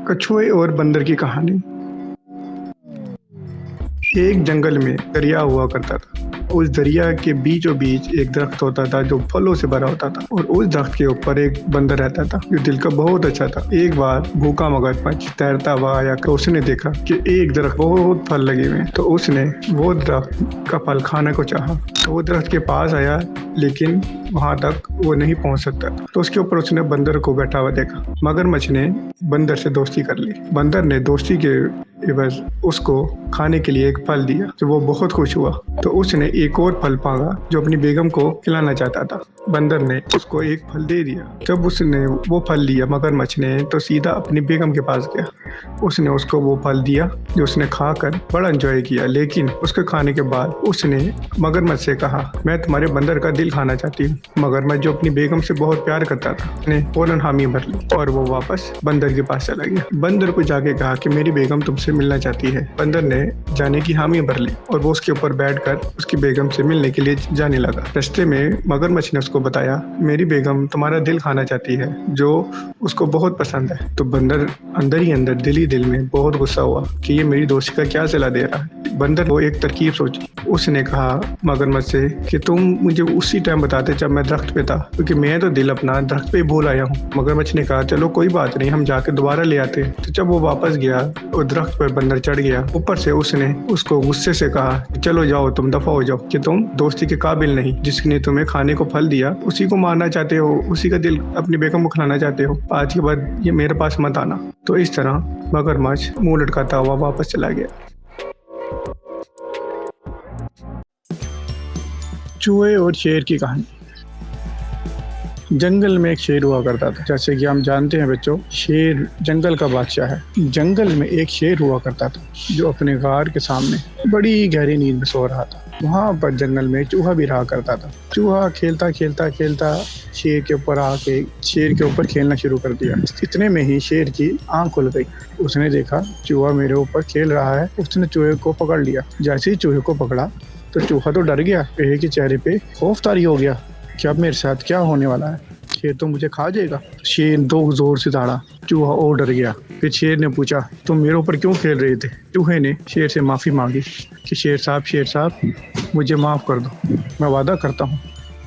कछुए और बंदर की कहानी। एक जंगल में दरिया हुआ करता था। उस दरिया के बीचों बीच एक दरख्त होता था जो फलों से भरा होता था और उस दरख्त के ऊपर एक बंदर रहता था जो दिल का बहुत अच्छा था। एक बार भूखा मगरमच्छ तैरता हुआ आया तो उसने देखा कि एक दरख्त बहुत फल लगे हुए हैं, तो उसने वो दरख्त का फल खाने को चाहा। तो वो दरख्त के पास आया लेकिन वहां तक वो नहीं पहुंच सकता, तो उसके ऊपर उसने बंदर को बैठा हुआ देखा। मगरमच्छ ने बंदर से दोस्ती कर ली। बंदर ने दोस्ती के एवज उसको खाने के लिए एक फल दिया, तो वो बहुत खुश हुआ। तो उसने एक और फल मांगा जो अपनी बेगम को खिलाना चाहता था। बंदर ने उसको एक फल दे दिया। जब उसने वो फल लिया मगरमच्छ ने, तो सीधा अपनी बेगम के पास गया। उसने उसको वो फल दिया जो उसने खाकर बड़ा एंजॉय किया। लेकिन उसके खाने के बाद उसने मगरमच्छ से कहा, मैं तुम्हारे बंदर का दिल खाना चाहती हूँ। मगरमच्छ जो अपनी बेगम से बहुत प्यार करता था, उसने फौरन हामी भर ली और वो वापस बंदर के पास चला गया। बंदर को जाके कहा कि मेरी बेगम तुमसे मिलना चाहती है। बंदर ने जाने की हामी भर ली और वो उसके ऊपर बैठकर उसकी बेगम से मिलने के लिए जाने लगा। रास्ते में मगरमच्छ ने उसको बताया, मेरी बेगम तुम्हारा दिल खाना चाहती है, जो उसको बहुत पसंद है। तो बंदर अंदर ही अंदर दिल ही दिल में बहुत गुस्सा हुआ कि ये मेरी दोस्ती का क्या सिला दे रहा है। बंदर को एक तरकीब सोची। उसने कहा मगरमच्छ से कि तुम मुझे उसी टाइम बताते जब मैं दरख्त पे था, क्योंकि मैं तो दिल अपना दरख्त पे भूल आया हूँ। मगरमच्छ ने कहा, चलो कोई बात नहीं, हम जाकर दोबारा ले आते। तो जब वो वापस गया और दरख्त पर बंदर चढ़ गया, ऊपर से उसने उसको गुस्से से कहा, चलो जाओ, तुम दफा हो जाओ, कि तुम दोस्ती के काबिल नहीं। जिसने तुम्हें खाने को फल दिया उसी को मारना चाहते हो, उसी का दिल अपनी बेगम को खिलाना चाहते हो। आज के बाद ये मेरे पास मत आना। तो इस तरह मगरमच्छ मुंह लटकाता हुआ वापस चला गया। चूहे और शेर की कहानी। जंगल में एक शेर हुआ करता था। जैसे कि हम जानते हैं बच्चों, शेर जंगल का बादशाह है। जंगल में एक शेर हुआ करता था जो अपने गार के सामने बड़ी गहरी नींद में सो रहा था। वहाँ पर जंगल में चूहा भी रहा करता था। चूहा खेलता खेलता खेलता शेर के ऊपर आके शेर के ऊपर खेलना शुरू कर दिया। इतने में ही शेर की आंख खुल गई। उसने देखा चूहा मेरे ऊपर खेल रहा है। उसने चूहे को पकड़ लिया। जैसे ही चूहे को पकड़ा तो चूहा तो डर गया। शेर के चेहरे पे खौफ तारी हो गया कि अब मेरे साथ क्या होने वाला है, शेर तो मुझे खा जाएगा। शेर दो जोर से दौड़ा। चूहा और डर गया। फिर शेर ने पूछा, तुम मेरे ऊपर क्यों खेल रहे थे? चूहे ने शेर से माफ़ी मांगी कि शेर साहब मुझे माफ़ कर दो, मैं वादा करता हूँ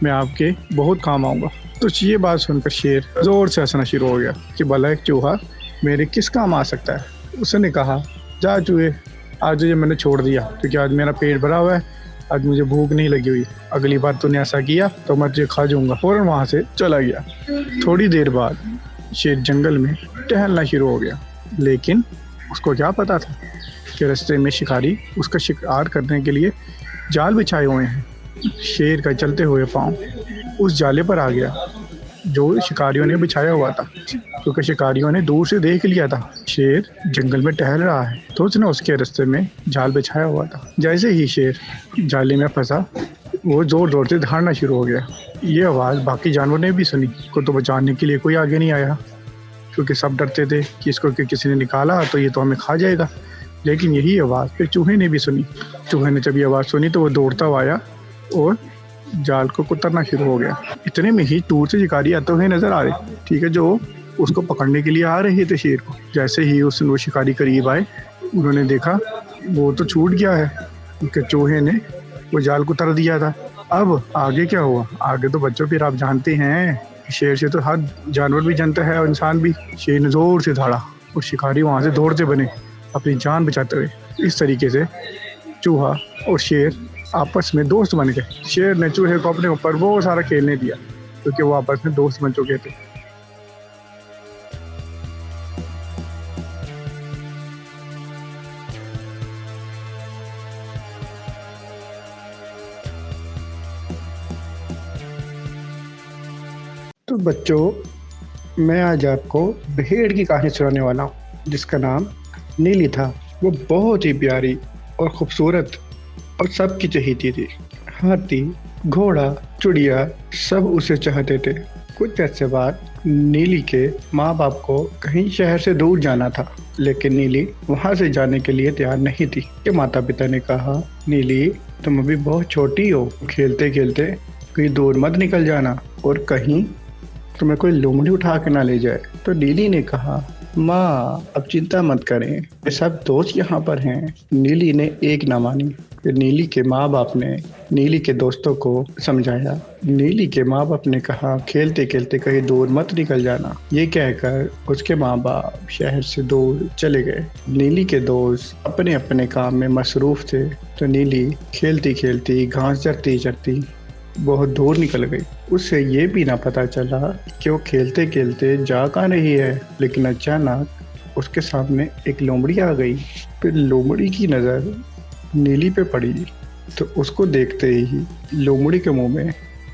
मैं आपके बहुत काम आऊँगा। तो ये बात सुनकर शेर ज़ोर से हंसना शुरू हो गया कि भला एक चूहा मेरे किस काम आ सकता है। उसने कहा, जा चूहे, आज तुझे मैंने छोड़ दिया क्योंकि आज मेरा पेट भरा हुआ है, आज मुझे भूख नहीं लगी हुई। अगली बार तूने ऐसा किया तो मैं तुझे खा जाऊंगा। फौरन वहाँ से चला गया। थोड़ी देर बाद शेर जंगल में टहलना शुरू हो गया, लेकिन उसको क्या पता था कि रास्ते में शिकारी उसका शिकार करने के लिए जाल बिछाए हुए हैं। शेर का चलते हुए पाँव उस जाले पर आ गया जो शिकारियों ने बिछाया हुआ था, क्योंकि शिकारियों ने दूर से देख लिया था शेर जंगल में टहल रहा है, तो उसने उसके रास्ते में जाल बिछाया हुआ था। जैसे ही शेर जाले में फंसा, वो जोर जोर से दहाड़ना शुरू हो गया। ये आवाज़ बाकी जानवरों ने भी सुनी। को तो बचाने के लिए कोई आगे नहीं आया, क्योंकि सब डरते थे कि इसको कि किसी ने निकाला तो ये तो हमें खा जाएगा। लेकिन यही आवाज़ फिर चूहे ने भी सुनी। चूहे ने जब ये आवाज़ सुनी तो वो दौड़ता हुआ आया और जाल को कुतरना शुरू हो गया। इतने में ही दूर से शिकारी आते हुए नजर आ रहे, ठीक है, जो उसको पकड़ने के लिए आ रहे थे शेर को। जैसे ही वो शिकारी करीब आए, उन्होंने देखा वो तो छूट गया है, क्योंकि चूहे ने वो जाल को उतर दिया था। अब आगे क्या हुआ? आगे तो बच्चों फिर आप जानते हैं, शेर से तो हर जानवर भी जानता है और इंसान भी। शेर ने जोर से दहाड़ा और शिकारी वहाँ से दौड़ते बने अपनी जान बचाते हुए। इस तरीके से चूहा और शेर आपस में दोस्त बन गए। शेर ने चूहे को अपने ऊपर बहुत सारा खेलने दिया, क्योंकि वो आपस में दोस्त बन चुके थे। तो बच्चों, मैं आज आपको भेड़ की कहानी सुनाने वाला हूँ, जिसका नाम नीली था। वो बहुत ही प्यारी और खूबसूरत और सबकी चहेती थी। हाथी, घोड़ा, चिड़िया सब उसे चाहते थे। कुछ अर्से बाद नीली के माँ बाप को कहीं शहर से दूर जाना था, लेकिन नीली वहाँ से जाने के लिए तैयार नहीं थी। कि माता पिता ने कहा, नीली तुम अभी बहुत छोटी हो, खेलते खेलते कहीं दूर मत निकल जाना और कहीं तुम्हें कोई लोमड़ी उठा के ना ले जाए। तो नीली ने कहा, माँ अब चिंता मत करें, ये सब दोस्त यहाँ पर हैं। नीली ने एक ना मानी। फिर नीली के माँ बाप ने नीली के दोस्तों को समझाया। नीली के माँ बाप ने कहा खेलते खेलते कहीं दूर मत निकल जाना। ये कहकर उसके माँ बाप शहर से दूर चले गए। नीली के दोस्त अपने अपने काम में मसरूफ थे, तो नीली खेलती खेलती घास चरती चरती बहुत दूर निकल गई। उसे ये भी ना पता चला कि वो खेलते खेलते जा कहाँ रही है। लेकिन अचानक उसके सामने एक लोमड़ी आ गई। फिर लोमड़ी की नज़र नीली पे पड़ी, तो उसको देखते ही लोमड़ी के मुंह में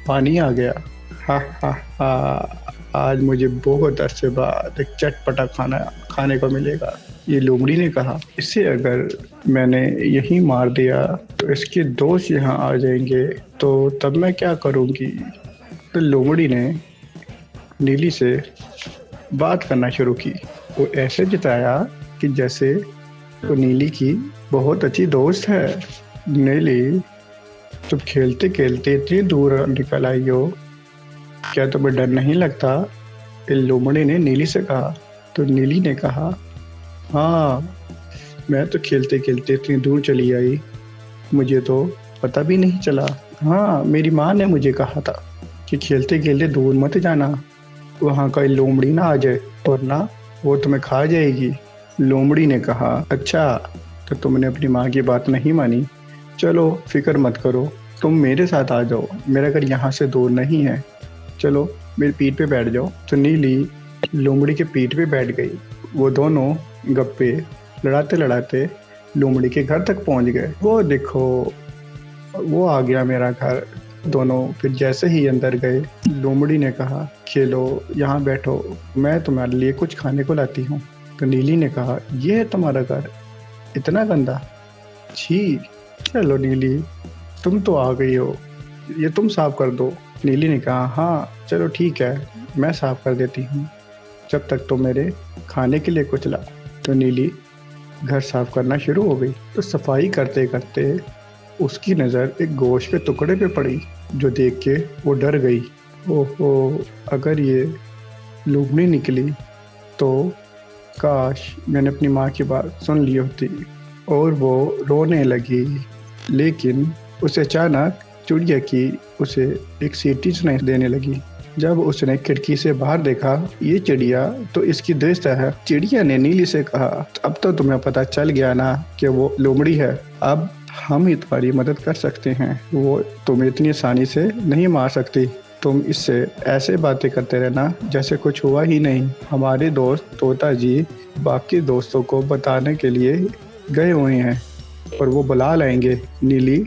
पानी आ गया। हा हा हा, आज मुझे बहुत अरसे बाद एक चटपटा खाना खाने को मिलेगा, ये लोमड़ी ने कहा। इसे अगर मैंने यहीं मार दिया तो इसके दोस्त यहाँ आ जाएंगे, तो तब मैं क्या करूँगी। तो लोमड़ी ने नीली से बात करना शुरू की। वो ऐसे जताया कि जैसे तो नीली की बहुत अच्छी दोस्त है। नीली, तुम खेलते खेलते इतनी दूर निकल आई हो, क्या तुम्हें डर नहीं लगता। लोमड़ी ने नीली से कहा। तो नीली ने कहा, हाँ मैं तो खेलते खेलते इतनी दूर चली आई, मुझे तो पता भी नहीं चला। हाँ मेरी माँ ने मुझे कहा था कि खेलते खेलते दूर मत जाना, वहाँ का लोमड़ी ना आ जाए और ना वो तुम्हें खा जाएगी। लोमड़ी ने कहा, अच्छा तो तुमने अपनी माँ की बात नहीं मानी। चलो फिक्र मत करो, तुम मेरे साथ आ जाओ, मेरा घर यहाँ से दूर नहीं है, चलो मेरी पीठ पे बैठ जाओ। तो नीली लोमड़ी के पीठ पे बैठ गई। वो दोनों गप्पे लड़ाते लड़ाते लोमड़ी के घर तक पहुंच गए। वो देखो वो आ गया मेरा घर। दोनों फिर जैसे ही अंदर गए, लोमड़ी ने कहा, खेलो यहाँ बैठो, मैं तुम्हारे लिए कुछ खाने को लाती हूँ। तो नीली ने कहा, ये है तुम्हारा घर, इतना गंदा, छी। चलो नीली तुम तो आ गई हो, ये तुम साफ कर दो। नीली ने कहा, हाँ चलो ठीक है, मैं साफ कर देती हूँ, जब तक तो मेरे खाने के लिए कुछ ला। तो नीली घर साफ करना शुरू हो गई। तो सफाई करते करते उसकी नज़र एक गोश्त के टुकड़े पे पड़ी, जो देख के वो डर गई। ओहो, अगर ये लोमड़ी निकली तो काश मैंने अपनी माँ की बात सुन ली होती। और वो रोने लगी। लेकिन उसे अचानक चिड़िया की उसे एक सीटी सुनाई देने लगी। जब उसने खिड़की से बाहर देखा, ये चिड़िया तो इसकी दोस्त है। चिड़िया ने नीली से कहा, अब तो तुम्हें पता चल गया ना कि वो लोमड़ी है, अब हम ही तुम्हारी मदद कर सकते हैं, वो तुम्हें इतनी आसानी से नहीं मार सकती। तुम इससे ऐसे बातें करते रहना जैसे कुछ हुआ ही नहीं। हमारे दोस्त तोता जी बाकी दोस्तों को बताने के लिए गए हुए हैं और वो बुला लाएंगे। नीली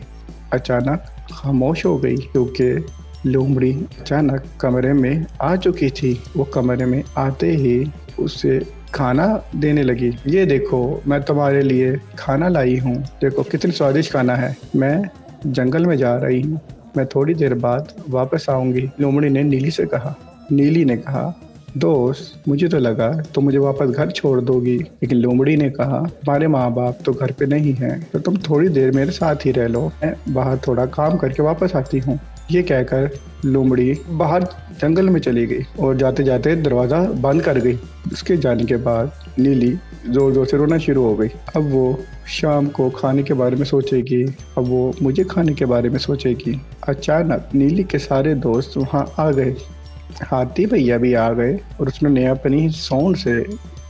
अचानक खामोश हो गई, क्योंकि लोमड़ी अचानक कमरे में आ चुकी थी। वो कमरे में आते ही उसे खाना देने लगी। ये देखो मैं तुम्हारे लिए खाना लाई हूँ, देखो कितनी स्वादिष्ट खाना है। मैं जंगल में जा रही हूँ, मैं थोड़ी देर बाद वापस आऊँगी, लोमड़ी ने नीली से कहा। नीली ने कहा, दोस्त मुझे तो लगा तो मुझे वापस घर छोड़ दोगी, लेकिन लोमड़ी ने कहा, हमारे माँ बाप तो घर पे नहीं हैं, तो तुम थोड़ी देर मेरे साथ ही रह लो, मैं बाहर थोड़ा काम करके वापस आती हूँ। ये कहकर लोमड़ी बाहर जंगल में चली गई और जाते जाते दरवाज़ा बंद कर गई। उसके जाने के बाद नीली ज़ोर ज़ोर से रोना शुरू हो गई। अब वो शाम को खाने के बारे में सोचेगी, अब वो मुझे खाने के बारे में सोचेगी। अचानक नीली के सारे दोस्त वहाँ आ गए। हाथी भैया भी आ गए और उसने अपनी सूंड से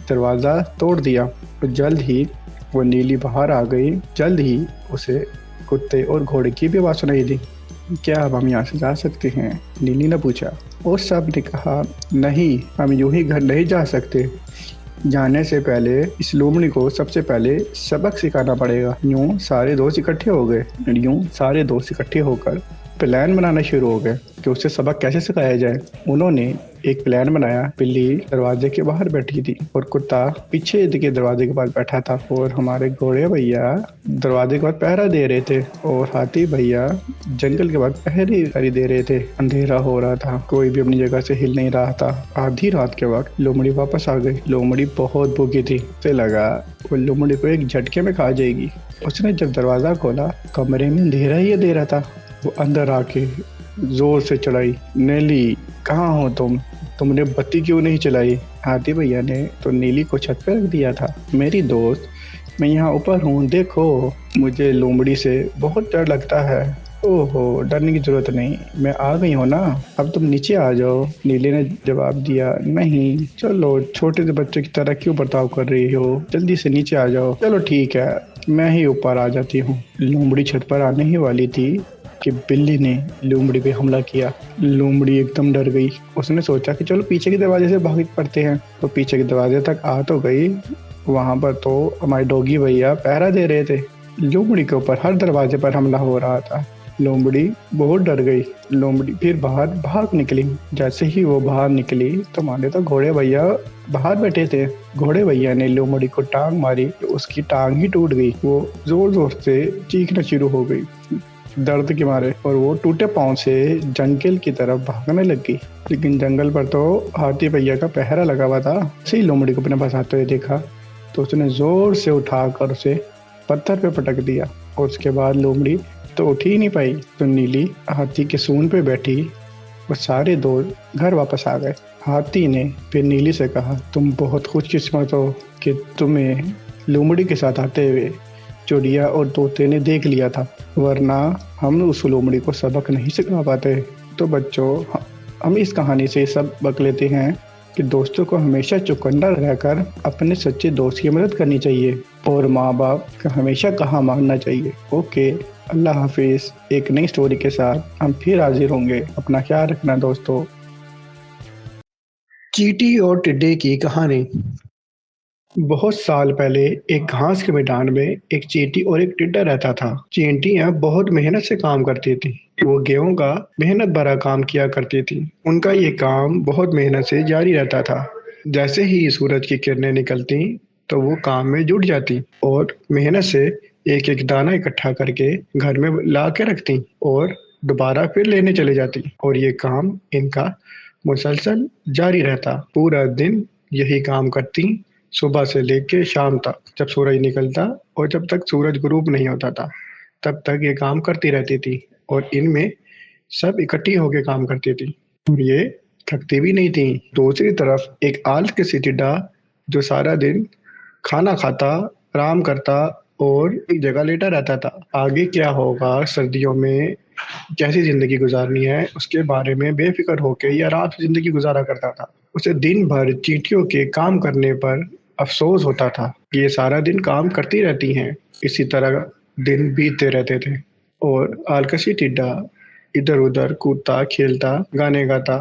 दरवाज़ा तोड़ दिया। तो जल्द ही वो नीली बाहर आ गई। जल्द ही उसे कुत्ते और घोड़े की भी आवाज़ सुनाई दी। क्या अब हम यहाँ से जा सकते हैं? नीली ने पूछा। और सब ने कहा, नहीं, हम यूं ही घर नहीं जा सकते, जाने से पहले इस लोमड़ी को सबसे पहले सबक सिखाना पड़ेगा। यूं सारे दोस्त इकट्ठे हो गए। यूं सारे दोस्त इकट्ठे होकर प्लान बनाना शुरू हो गए कि उससे सबक कैसे सिखाया जाए। उन्होंने एक प्लान बनाया। बिल्ली दरवाजे के बाहर बैठी थी और कुत्ता पीछे के दरवाजे के पास बैठा था, और हमारे घोड़े भैया दरवाजे के पास पहरा दे रहे थे, और हाथी भैया जंगल के बाद पहरेदारी दे रहे थे। अंधेरा हो रहा था, कोई भी अपनी जगह से हिल नहीं रहा था। आधी रात के वक्त लोमड़ी वापस आ गई। लोमड़ी बहुत भूखी थी, उसे लगा वो लोमड़ी को एक झटके में खा जाएगी। उसने जब दरवाजा खोला, कमरे में अंधेरा ही दे रहा था। वो अंदर आके जोर से चढ़ाई, नीली कहाँ हो तुम? तुमने बत्ती क्यों नहीं चलाई? हाथी भैया ने तो नीली को छत पर रख दिया था। मेरी दोस्त, मैं यहाँ ऊपर हूँ, देखो। मुझे लोमड़ी से बहुत डर लगता है। ओहो, डरने की जरूरत नहीं, मैं आ गई हूँ ना, अब तुम नीचे आ जाओ। नीले ने जवाब दिया, नहीं, चलो, छोटे से बच्चे की तरह क्यों बर्ताव कर रही हो, जल्दी से नीचे आ जाओ। चलो ठीक है, मैं ही ऊपर आ जाती हूँ। लोमड़ी छत पर आने ही वाली थी कि बिल्ली ने लोमड़ी पे हमला किया। लोमड़ी एकदम डर गई। उसने सोचा कि चलो पीछे के दरवाजे से भाग पड़ते हैं। तो पीछे के दरवाजे तक आ तो गई। वहां पर तो हमारे डॉगी भैया पहरा दे रहे थे। लोमड़ी के ऊपर हर दरवाजे पर हमला हो रहा था। लोमड़ी बहुत डर गई। लोमड़ी फिर बाहर भाग निकली। जैसे ही वो बाहर निकली तो माने तो घोड़े भैया बाहर बैठे थे। घोड़े भैया ने लोमड़ी को टांग मारी तो उसकी टांग ही टूट गई। वो जोर जोर से चीखना शुरू हो गई दर्द के मारे, और वो टूटे पांव से जंगल की तरफ भागने लगी। लेकिन जंगल पर तो हाथी भैया का पहरा लगा हुआ था। उसी लोमड़ी को अपने पास आते हुए देखा तो उसने जोर से उठाकर उसे पत्थर पे पटक दिया, और उसके बाद लोमड़ी तो उठ ही नहीं पाई। तो नीली हाथी के सूंड पे बैठी। वो सारे दोस्त घर वापस आ गए। हाथी ने फिर नीली से कहा, तुम बहुत खुशकिस्मत हो कि तुम्हें लोमड़ी के साथ आते हुए चिड़िया और तोते ने देख लिया था, वरना हम उस लोमड़ी को सबक नहीं सिखा पाते। तो बच्चों, हम इस कहानी से सबक लेते हैं कि दोस्तों को हमेशा चौकन्ना रहकर अपने सच्चे दोस्त की मदद करनी चाहिए, और माँ बाप का हमेशा कहा मानना चाहिए। ओके, अल्लाह हाफिज। एक नई स्टोरी के साथ हम फिर हाजिर होंगे। अपना ख्याल रखना दोस्तों। चींटी और टिड्डे की कहानी। बहुत साल पहले एक घास के मैदान में एक चींटी और एक टिड्डा रहता था। चींटियां बहुत मेहनत से काम करती थी। वो गेहूं का मेहनत भरा काम किया करती थी। उनका ये काम बहुत मेहनत से जारी रहता था। जैसे ही सूरज की किरणें निकलती तो वो काम में जुट जाती और मेहनत से एक एक दाना इकट्ठा करके घर में ला के रखती और दोबारा फिर लेने चले जाती। और ये काम इनका मुसलसल जारी रहता। पूरा दिन यही काम करती, सुबह से लेके शाम तक, जब सूरज निकलता और जब तक सूरज गुरूब नहीं होता था, तब तक ये काम करती रहती थी। और इनमें सब इकट्ठी होकर काम करती थी और ये थकती भी नहीं थी। दूसरी तरफ एक आलसी टिड्डा जो सारा दिन खाना खाता, आराम करता और एक जगह लेटा रहता था। आगे क्या होगा, सर्दियों में कैसी जिंदगी गुजारनी है, उसके बारे में बेफिक्र होकर ये आराम से जिंदगी गुजारा करता था। उसे दिन भर चींटियों के काम करने पर अफसोस होता था कि ये सारा दिन काम करती रहती हैं। इसी तरह दिन बीतते रहते थे और आलकसी टिड्डा इधर उधर कूदता, खेलता, गाने गाता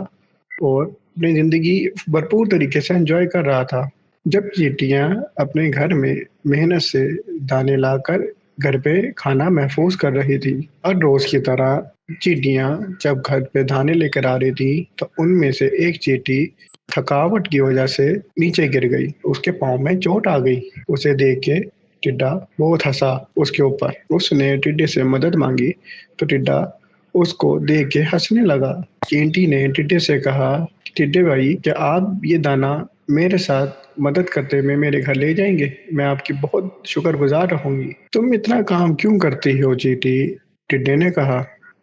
और अपनी जिंदगी भरपूर तरीके से एंजॉय कर रहा था। जब चींटियां अपने घर में मेहनत से दाने लाकर घर पे खाना महफूज कर रही थी, हर रोज की तरह चींटियां जब घर पे दाने लेकर आ रही थी तो उनमें से एक चींटी थकावट की वजह से नीचे गिर गई। उसके पाँव में चोट आ गई। उसे देख के टिड्डा बहुत हंसा उसके ऊपर। उसने टिड्डे से मदद मांगी तो टिड्डा उसको देख के हंसने लगा। चींटी ने टिड्डे से कहा, टिड्डे भाई, क्या आप ये दाना मेरे साथ मदद करते हुए मेरे घर ले जाएंगे? मैं आपकी बहुत शुक्रगुजार रहूंगी। तुम इतना काम क्यों करती हो चींटी? टिड्डे ने कहा,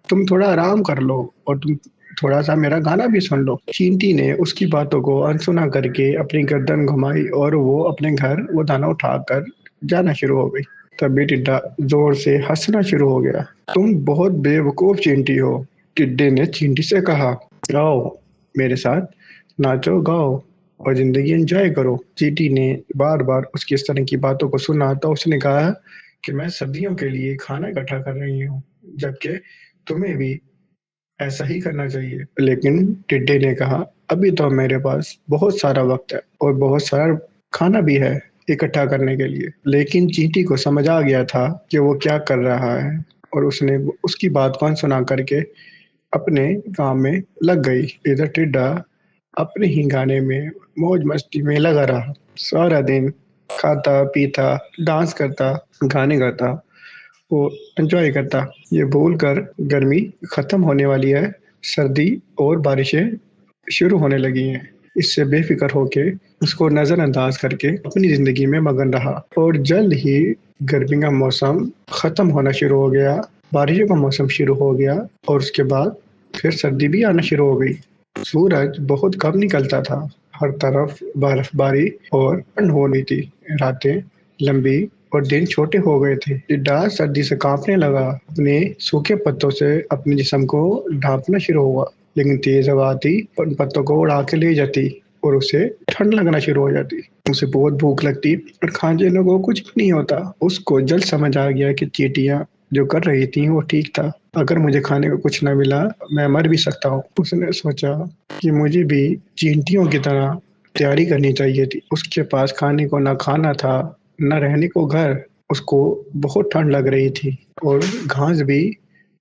तुम थोड़ा आराम कर लो और तुम थोड़ा सा मेरा गाना भी सुन लो। चींटी ने उसकी बातों को अनसुना करके अपनी गर्दन घुमाई और वो अपने घर वो दाना उठाकर जाना शुरू हो गई। तभी टिड्डा जोर से हंसना शुरू हो गया। तुम बहुत बेवकूफ चींटी हो, टिड्डे ने चींटी से कहा। आओ मेरे साथ नाचो, गाओ और जिंदगी एंजॉय करो। चींटी ने बार बार उसकी इस तरह की बातों को सुना तो उसने कहा कि मैं सदियों के लिए खाना इकट्ठा कर रही हूँ, जबकि तुम्हें भी ऐसा ही करना चाहिए। लेकिन टिड्डे ने कहा, अभी तो मेरे पास बहुत सारा वक्त है और बहुत सारा खाना भी है इकट्ठा करने के लिए। लेकिन चींटी को समझ आ गया था कि वो क्या कर रहा है और उसने उसकी बात को अनसुना करके अपने काम में लग गई। इधर टिड्डा अपने ही गाने में मौज मस्ती में लगा रहा। सारा दिन खाता पीता, डांस करता, गाने गाता और एंजॉय करता। ये भूल कर गर्मी खत्म होने वाली है, सर्दी और बारिशें शुरू होने लगी हैं। इससे बेफिक्र होके उसको नजरअंदाज करके अपनी जिंदगी में मगन रहा और जल्द ही गर्मी का मौसम खत्म होना शुरू हो गया, बारिशों का मौसम शुरू हो गया और उसके बाद फिर सर्दी भी आना शुरू हो गई। सूरज बहुत कम निकलता था। हर तरफ बर्फबारी और ठंड हो रही थी। रातें लंबी और दिन छोटे हो गए थे। टिड्डा सर्दी से कांपने लगा। अपने सूखे पत्तों से अपने जिस्म को ढांपना शुरू हुआ, लेकिन तेज हवा आती और उन पत्तों को उड़ा के ले जाती और उसे ठंड लगना शुरू हो जाती। उसे बहुत भूख लगती और खाने को कुछ भी नहीं होता। उसको जल्द समझ आ गया कि चींटियां जो कर रही थी वो ठीक था। अगर मुझे खाने को कुछ न मिला, मैं मर भी सकता हूँ। उसने सोचा कि मुझे भी चींटियों की तरह तैयारी करनी चाहिए थी। उसके पास खाने को न खाना था, न रहने को घर। उसको बहुत ठंड लग रही थी और घास भी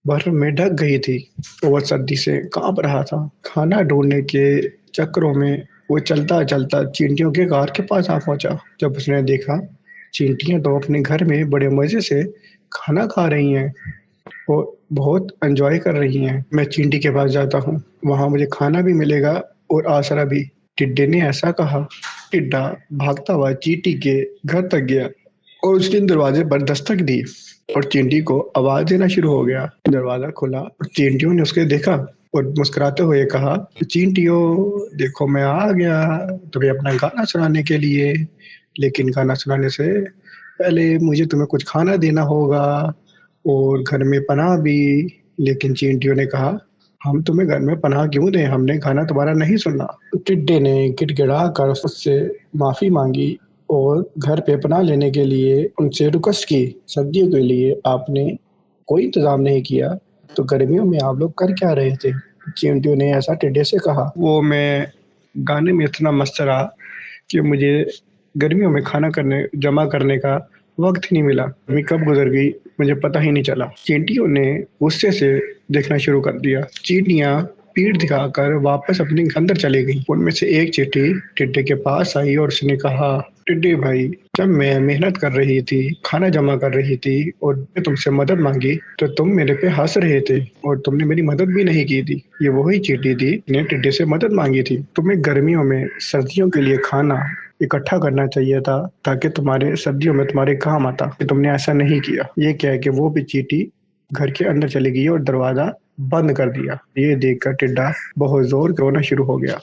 बर्फ में ढक गई थी। वो सर्दी से कांप रहा था। खाना ढूंढने के चक्करों में वो चलता चलता चींटियों के घर के पास आ पहुंचा। जब उसने देखा चींटियां तो अपने घर में बड़े मजे से खाना खा रही हैं और बहुत एंजॉय कर रही हैं। मैं चींटी के पास जाता हूँ, वहां मुझे खाना भी मिलेगा और आसरा भी। टिड्डे ने ऐसा कहा। टिड्डा भागता हुआ चींटी के घर तक गया और उसने दरवाजे पर दस्तक दी और चींटी को आवाज देना शुरू हो गया। दरवाजा खुला और चींटियों ने उसके देखा और मुस्कुराते हुए कहा, चींटियों देखो मैं आ गया तुम्हें अपना गाना सुनाने के लिए। लेकिन गाना सुनाने से पहले मुझे तुम्हें कुछ खाना देना होगा और घर में पनाह भी। लेकिन चींटियों ने कहा, हम तुम्हें घर में पनाह क्यों दें, हमने गाना तुम्हारा नहीं सुना। टिड्डे ने गिड़गिड़ा कर उससे माफी मांगी और घर पे पनाह लेने के लिए उनसे रिक्वेस्ट की। सर्दियों के लिए आपने कोई इंतजाम नहीं किया, तो गर्मियों में आप लोग कर क्या रहे थे। चींटियों ने ऐसा टिड्डे से कहा। वो मैं गाने में इतना मस्त रहा कि मुझे गर्मियों में खाना करने जमा करने का वक्त ही नहीं मिला। गर्मी कब गुजर गई मुझे पता ही नहीं चला। चींटियों ने गुस्से से देखना शुरू कर दिया। चींटियां पीठ दिखाकर वापस अपने अंदर चली गई। उनमें से एक चींटी टिड्डे के पास आई और उसने कहा, टिड्डे भाई, जब मैं मेहनत कर रही थी, खाना जमा कर रही थी और मैं तुमसे मदद मांगी तो तुम मेरे पे हंस रहे थे और तुमने मेरी मदद भी नहीं की थी। ये वही चींटी थी जिन्हें टिड्डे से मदद मांगी थी। तुम्हें गर्मियों में सर्दियों के लिए खाना इकट्ठा करना चाहिए था ताकि तुम्हारे सर्दियों में तुम्हारे काम आता, कि तुमने ऐसा नहीं किया। ये कह के वो भी चींटी घर के अंदर चली गई और दरवाजा बंद कर दिया। ये देखकर टिड्डा बहुत जोर से रोना शुरू हो गया।